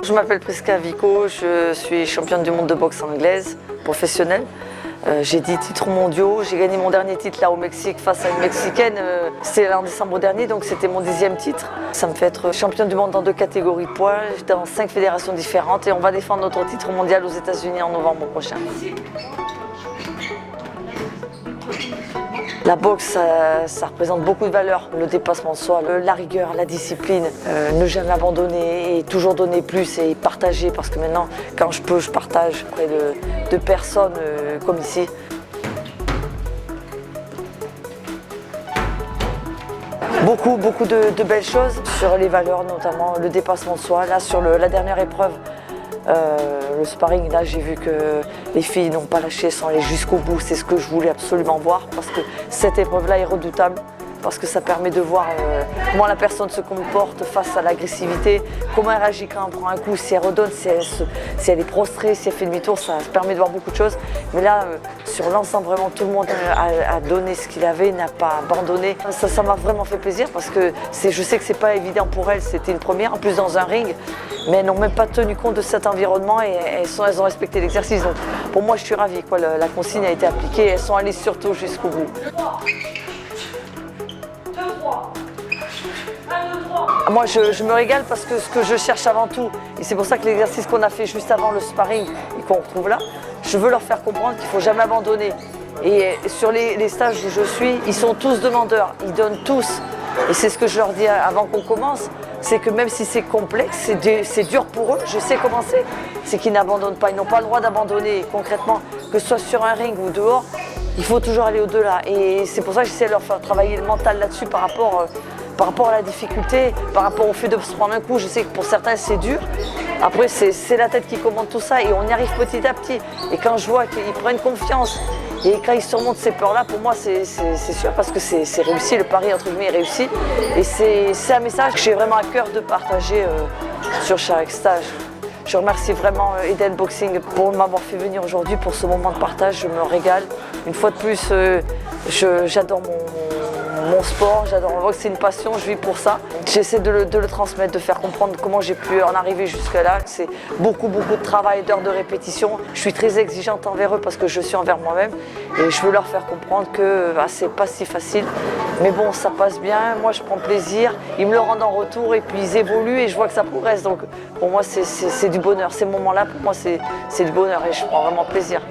Je m'appelle Prisca Vico, je suis championne du monde de boxe anglaise professionnelle. J'ai 10 titres mondiaux, j'ai gagné mon dernier titre là au Mexique face à une Mexicaine, c'était en décembre dernier, donc c'était mon 10e titre. Ça me fait être championne du monde dans 2 catégories de poids, dans 5 fédérations différentes et on va défendre notre titre mondial aux États-Unis en novembre prochain. La boxe, ça représente beaucoup de valeurs, le dépassement de soi, la rigueur, la discipline, ne jamais abandonner et toujours donner plus et partager parce que maintenant, quand je peux, je partage auprès de personnes comme ici. Beaucoup de belles choses sur les valeurs, notamment le dépassement de soi. Là, sur la dernière épreuve, le sparring, là j'ai vu que les filles n'ont pas lâché, sont allées jusqu'au bout. C'est ce que je voulais absolument voir parce que cette épreuve-là est redoutable. Parce que ça permet de voir comment la personne se comporte face à l'agressivité, comment elle réagit quand elle prend un coup, si elle redonne, si elle est prostrée, si elle fait demi-tour, ça permet de voir beaucoup de choses. Mais là, sur l'ensemble, vraiment tout le monde a donné ce qu'il avait, n'a pas abandonné. Ça m'a vraiment fait plaisir parce que je sais que c'est pas évident pour elles, c'était une première, en plus dans un ring, mais elles n'ont même pas tenu compte de cet environnement et elles ont respecté l'exercice. Donc pour moi, je suis ravie, quoi. La consigne a été appliquée, elles sont allées surtout jusqu'au bout. Moi, je me régale parce que ce que je cherche avant tout, et c'est pour ça que l'exercice qu'on a fait juste avant le sparring et qu'on retrouve là, je veux leur faire comprendre qu'il ne faut jamais abandonner. Et sur les stages où je suis, ils sont tous demandeurs, ils donnent tous. Et c'est ce que je leur dis avant qu'on commence, c'est que même si c'est complexe, c'est dur pour eux, je sais comment c'est qu'ils n'abandonnent pas, ils n'ont pas le droit d'abandonner concrètement, que ce soit sur un ring ou dehors, il faut toujours aller au-delà. Et c'est pour ça que j'essaie de leur faire travailler le mental là-dessus par rapport à la difficulté, par rapport au fait de se prendre un coup. Je sais que pour certains c'est dur. Après c'est la tête qui commande tout ça et on y arrive petit à petit. Et quand je vois qu'ils prennent confiance et quand ils surmontent ces peurs-là, pour moi c'est sûr parce que c'est réussi, le pari entre guillemets est réussi. Et c'est un message que j'ai vraiment à cœur de partager sur chaque stage. Je remercie vraiment Eden Boxing pour m'avoir fait venir aujourd'hui pour ce moment de partage, je me régale. Une fois de plus, j'adore mon sport, j'adore, c'est une passion, je vis pour ça. J'essaie de le transmettre, de faire comprendre comment j'ai pu en arriver jusque-là. C'est beaucoup de travail, d'heures de répétition. Je suis très exigeante envers eux parce que je suis envers moi-même et je veux leur faire comprendre que c'est pas si facile. Mais bon, ça passe bien, moi je prends plaisir, ils me le rendent en retour et puis ils évoluent et je vois que ça progresse. Donc pour moi c'est du bonheur, ces moments-là pour moi c'est du bonheur et je prends vraiment plaisir.